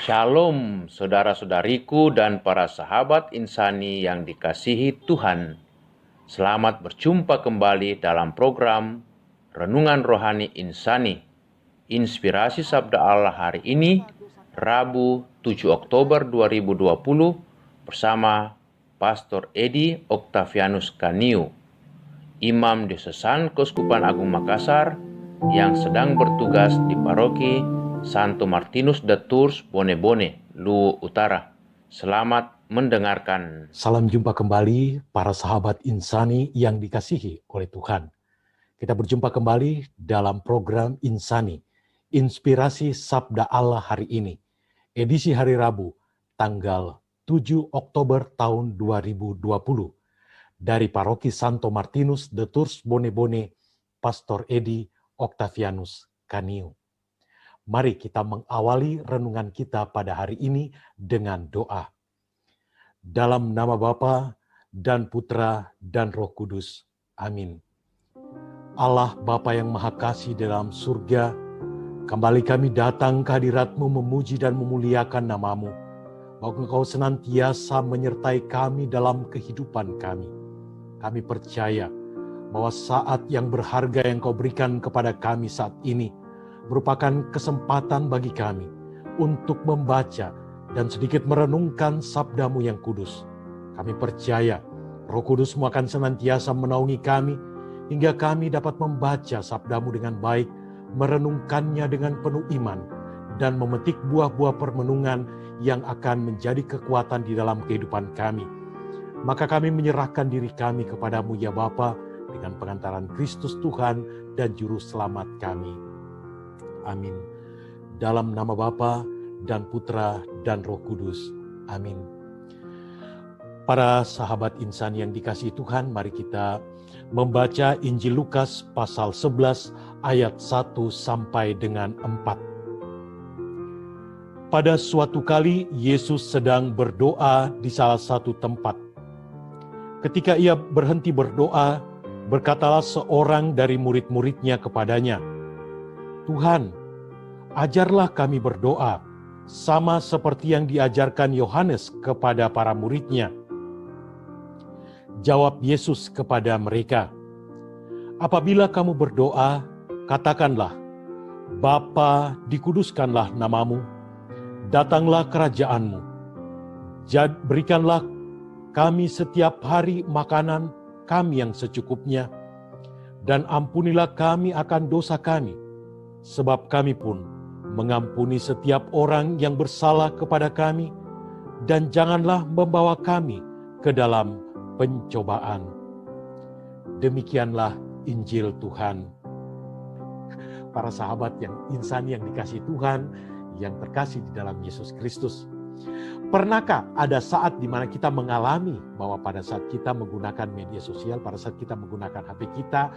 Shalom, saudara-saudariku dan para sahabat insani yang dikasihi Tuhan. Selamat berjumpa kembali dalam program Renungan Rohani Insani. Inspirasi Sabda Allah hari ini, Rabu 7 Oktober 2020, bersama Pastor Edi Octavianus Kaniu, Imam Diosesan Keuskupan Agung Makassar yang sedang bertugas di Paroki Santo Martinus de Tours, Bone-Bone, Luwu Utara. Selamat mendengarkan. Salam jumpa kembali para sahabat insani yang dikasihi oleh Tuhan. Kita berjumpa kembali dalam program Insani, Inspirasi Sabda Allah hari ini, edisi hari Rabu, tanggal 7 Oktober tahun 2020, dari Paroki Santo Martinus de Tours, Bone-Bone, Pastor Edi Octavianus Kaniu. Mari kita mengawali renungan kita pada hari ini dengan doa. Dalam nama Bapa dan Putra dan Roh Kudus. Amin. Allah Bapa yang Maha Kasih dalam surga, kembali kami datang ke hadirat-Mu memuji dan memuliakan nama-Mu. Bahwa Engkau senantiasa menyertai kami dalam kehidupan kami. Kami percaya bahwa saat yang berharga yang Kau berikan kepada kami saat ini merupakan kesempatan bagi kami untuk membaca dan sedikit merenungkan sabda-Mu yang kudus. Kami percaya Roh Kudus-Mu akan senantiasa menaungi kami hingga kami dapat membaca sabda-Mu dengan baik, merenungkannya dengan penuh iman, dan memetik buah-buah permenungan yang akan menjadi kekuatan di dalam kehidupan kami. Maka kami menyerahkan diri kami kepada-Mu ya Bapa, dengan pengantaran Kristus Tuhan dan Juru Selamat kami. Amin. Dalam nama Bapa dan Putra dan Roh Kudus. Amin. Para sahabat insan yang dikasihi Tuhan, mari kita membaca Injil Lukas pasal 11 ayat 1 sampai dengan 4. Pada suatu kali Yesus sedang berdoa di salah satu tempat. Ketika ia berhenti berdoa, berkatalah seorang dari murid-muridnya kepadanya, "Tuhan, ajarlah kami berdoa, sama seperti yang diajarkan Yohanes kepada para muridnya." Jawab Yesus kepada mereka, "Apabila kamu berdoa, katakanlah, Bapa, dikuduskanlah namamu, datanglah kerajaanmu, berikanlah kami setiap hari makanan kami yang secukupnya, dan ampunilah kami akan dosa kami, sebab kami pun mengampuni setiap orang yang bersalah kepada kami, dan janganlah membawa kami ke dalam pencobaan." Demikianlah Injil Tuhan. Para sahabat yang insani yang dikasihi Tuhan, yang terkasih di dalam Yesus Kristus. Pernahkah ada saat di mana kita mengalami bahwa pada saat kita menggunakan media sosial, pada saat kita menggunakan HP kita,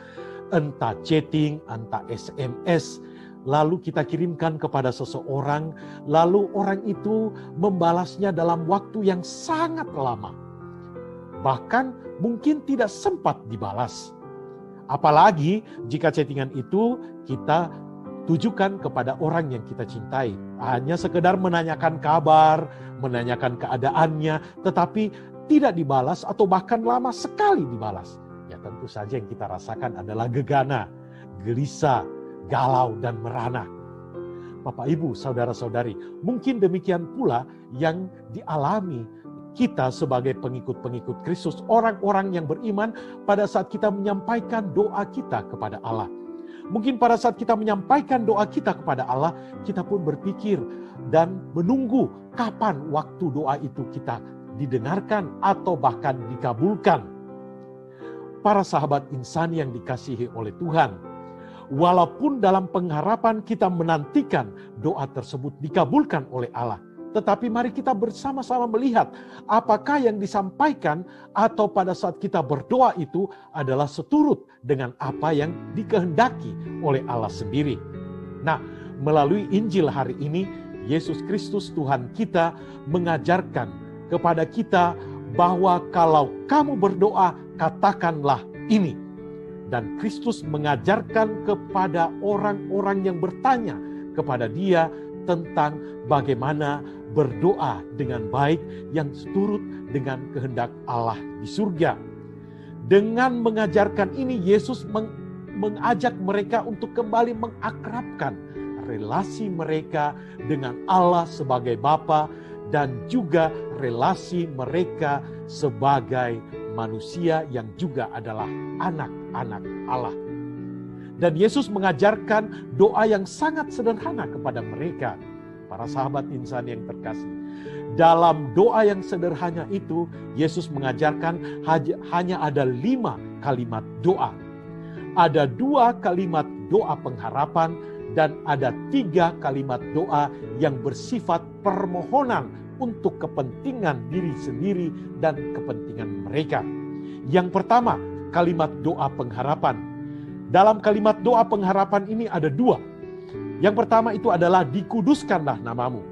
entah chatting, entah SMS, lalu kita kirimkan kepada seseorang, lalu orang itu membalasnya dalam waktu yang sangat lama. Bahkan mungkin tidak sempat dibalas. Apalagi jika chattingan itu kita tujukan kepada orang yang kita cintai. Hanya sekedar menanyakan kabar, menanyakan keadaannya, tetapi tidak dibalas atau bahkan lama sekali dibalas. Ya tentu saja yang kita rasakan adalah gegana, gelisah, galau, dan merana. Bapak, Ibu, saudara-saudari, mungkin demikian pula yang dialami kita sebagai pengikut-pengikut Kristus, orang-orang yang beriman pada saat kita menyampaikan doa kita kepada Allah. Mungkin pada saat kita menyampaikan doa kita kepada Allah, kita pun berpikir dan menunggu kapan waktu doa itu kita didengarkan atau bahkan dikabulkan. Para sahabat insani yang dikasihi oleh Tuhan, walaupun dalam pengharapan kita menantikan doa tersebut dikabulkan oleh Allah, tetapi mari kita bersama-sama melihat apakah yang disampaikan atau pada saat kita berdoa itu adalah seturut dengan apa yang dikehendaki oleh Allah sendiri. Nah, melalui Injil hari ini, Yesus Kristus Tuhan kita mengajarkan kepada kita bahwa kalau kamu berdoa, katakanlah ini. Dan Kristus mengajarkan kepada orang-orang yang bertanya kepada Dia, tentang bagaimana berdoa dengan baik yang seturut dengan kehendak Allah di surga. Dengan mengajarkan ini, Yesus mengajak mereka untuk kembali mengakrabkan relasi mereka dengan Allah sebagai Bapa dan juga relasi mereka sebagai manusia yang juga adalah anak-anak Allah. Dan Yesus mengajarkan doa yang sangat sederhana kepada mereka, para sahabat insan yang terkasih. Dalam doa yang sederhana itu, Yesus mengajarkan hanya ada 5 kalimat doa. Ada 2 kalimat doa pengharapan dan ada 3 kalimat doa yang bersifat permohonan untuk kepentingan diri sendiri dan kepentingan mereka. Yang pertama, kalimat doa pengharapan. Dalam kalimat doa pengharapan ini ada 2. Yang pertama itu adalah dikuduskanlah namamu.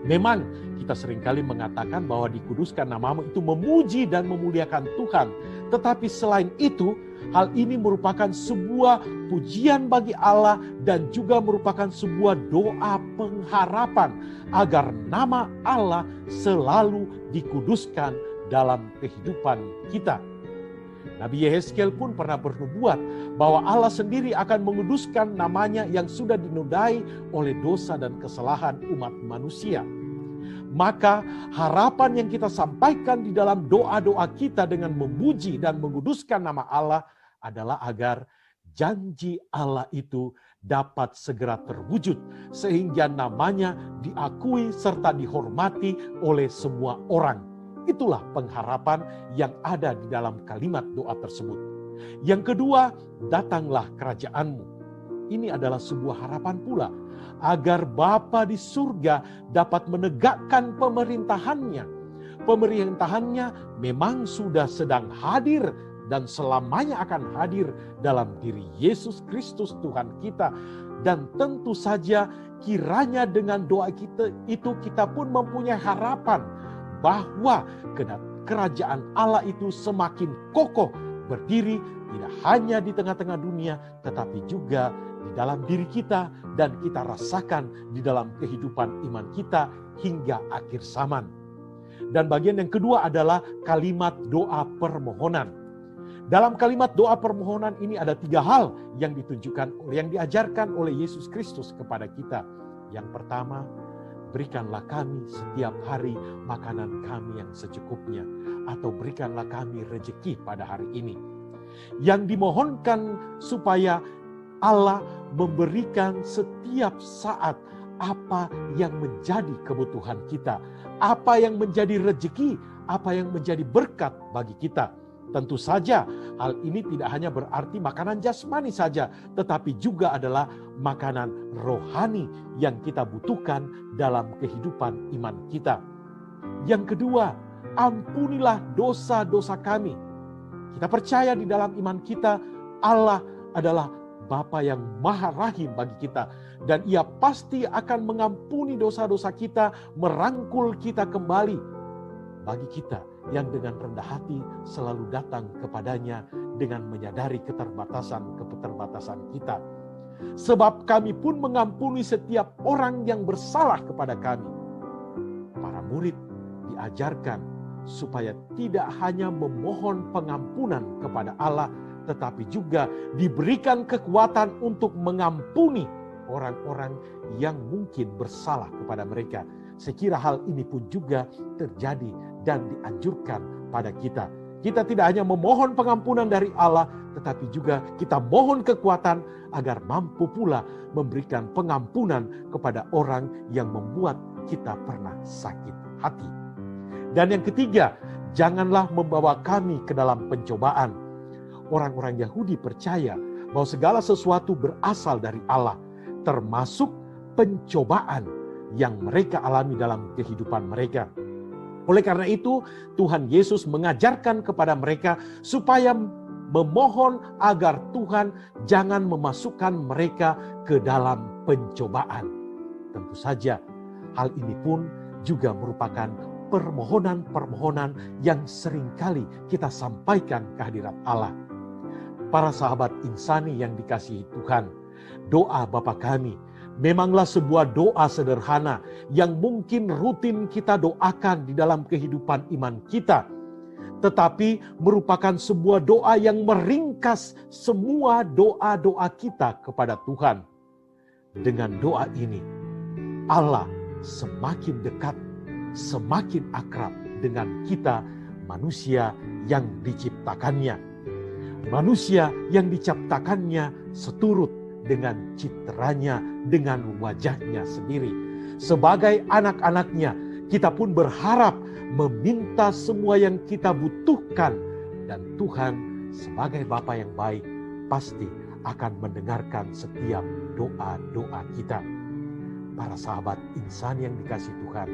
Memang kita seringkali mengatakan bahwa dikuduskan namamu itu memuji dan memuliakan Tuhan. Tetapi selain itu, hal ini merupakan sebuah pujian bagi Allah dan juga merupakan sebuah doa pengharapan agar nama Allah selalu dikuduskan dalam kehidupan kita. Nabi Yehezkiel pun pernah bernubuat bahwa Allah sendiri akan menguduskan namanya yang sudah dinodai oleh dosa dan kesalahan umat manusia. Maka harapan yang kita sampaikan di dalam doa-doa kita dengan memuji dan menguduskan nama Allah adalah agar janji Allah itu dapat segera terwujud sehingga namanya diakui serta dihormati oleh semua orang. Itulah pengharapan yang ada di dalam kalimat doa tersebut. Yang kedua, datanglah kerajaanmu. Ini adalah sebuah harapan pula agar Bapa di surga dapat menegakkan pemerintahannya. Pemerintahannya memang sudah sedang hadir dan selamanya akan hadir dalam diri Yesus Kristus Tuhan kita. Dan tentu saja kiranya dengan doa kita itu kita pun mempunyai harapan bahwa kerajaan Allah itu semakin kokoh berdiri tidak hanya di tengah-tengah dunia tetapi juga di dalam diri kita dan kita rasakan di dalam kehidupan iman kita hingga akhir zaman. Dan bagian yang kedua adalah kalimat doa permohonan. Dalam kalimat doa permohonan ini ada 3 hal yang diajarkan oleh Yesus Kristus kepada kita. Yang pertama, berikanlah kami setiap hari makanan kami yang secukupnya, atau berikanlah kami rejeki pada hari ini. Yang dimohonkan supaya Allah memberikan setiap saat apa yang menjadi kebutuhan kita, apa yang menjadi rejeki, apa yang menjadi berkat bagi kita. Tentu saja hal ini tidak hanya berarti makanan jasmani saja, tetapi juga adalah makanan rohani yang kita butuhkan dalam kehidupan iman kita. Yang kedua, ampunilah dosa-dosa kami. Kita percaya di dalam iman kita Allah adalah Bapa yang Maha Rahim bagi kita. Dan Ia pasti akan mengampuni dosa-dosa kita, merangkul kita kembali. Bagi kita yang dengan rendah hati selalu datang kepadanya dengan menyadari keterbatasan kita. Sebab kami pun mengampuni setiap orang yang bersalah kepada kami. Para murid diajarkan supaya tidak hanya memohon pengampunan kepada Allah, tetapi juga diberikan kekuatan untuk mengampuni orang-orang yang mungkin bersalah kepada mereka. Saya kira hal ini pun juga terjadi dan dianjurkan pada kita. Kita tidak hanya memohon pengampunan dari Allah, tetapi juga kita mohon kekuatan agar mampu pula memberikan pengampunan kepada orang yang membuat kita pernah sakit hati. Dan yang ketiga, janganlah membawa kami ke dalam pencobaan. Orang-orang Yahudi percaya bahwa segala sesuatu berasal dari Allah, termasuk pencobaan yang mereka alami dalam kehidupan mereka. Oleh karena itu, Tuhan Yesus mengajarkan kepada mereka supaya memohon agar Tuhan jangan memasukkan mereka ke dalam pencobaan. Tentu saja, hal ini pun juga merupakan permohonan-permohonan yang seringkali kita sampaikan ke hadirat Allah. Para sahabat insani yang dikasihi Tuhan, doa Bapa kami Memanglah sebuah doa sederhana yang mungkin rutin kita doakan di dalam kehidupan iman kita, tetapi merupakan sebuah doa yang meringkas semua doa-doa kita kepada Tuhan. Dengan doa ini, Allah semakin dekat, semakin akrab dengan kita, manusia yang diciptakannya. Manusia yang diciptakannya seturut dengan citranya, dengan wajahnya sendiri. Sebagai anak-anaknya, kita pun berharap meminta semua yang kita butuhkan. Dan Tuhan sebagai Bapa yang baik pasti akan mendengarkan setiap doa-doa kita. Para sahabat insan yang dikasihi Tuhan,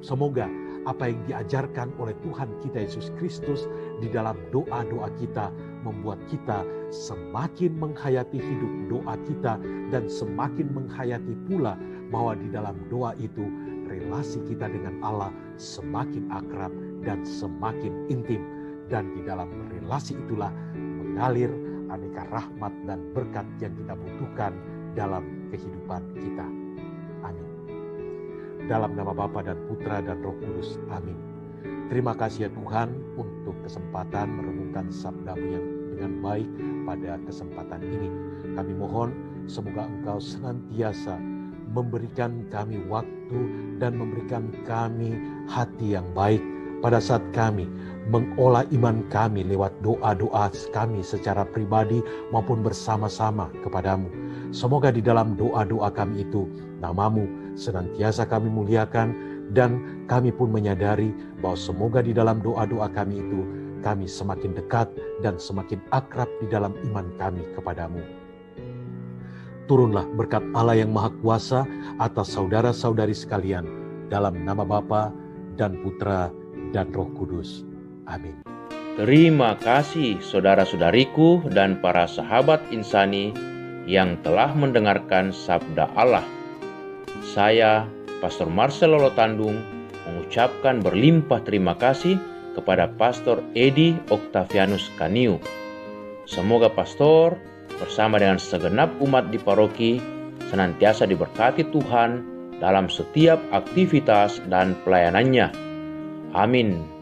semoga apa yang diajarkan oleh Tuhan kita Yesus Kristus di dalam doa-doa kita membuat kita semakin menghayati hidup doa kita, dan semakin menghayati pula bahwa di dalam doa itu relasi kita dengan Allah semakin akrab dan semakin intim, dan di dalam relasi itulah mengalir aneka rahmat dan berkat yang kita butuhkan dalam kehidupan kita. Amin. Dalam nama Bapa dan Putra dan Roh Kudus. Amin. Terima kasih ya Tuhan untuk kesempatan merenungkan sabda-Mu yang dengan baik pada kesempatan ini. Kami mohon semoga Engkau senantiasa memberikan kami waktu dan memberikan kami hati yang baik pada saat kami mengolah iman kami lewat doa-doa kami secara pribadi maupun bersama-sama kepadamu. Semoga di dalam doa-doa kami itu nama-Mu senantiasa kami muliakan, dan kami pun menyadari bahwa semoga di dalam doa-doa kami itu kami semakin dekat dan semakin akrab di dalam iman kami kepadamu. Turunlah berkat Allah yang Maha Kuasa atas saudara-saudari sekalian, dalam nama Bapa dan Putra dan Roh Kudus. Amin. Terima kasih saudara-saudariku dan para sahabat insani yang telah mendengarkan sabda Allah. Saya, Pastor Marcel Lolotandung, mengucapkan berlimpah terima kasih kepada Pastor Edi Octavianus Kaniu. Semoga Pastor bersama dengan segenap umat di paroki senantiasa diberkati Tuhan dalam setiap aktivitas dan pelayanannya. Amin.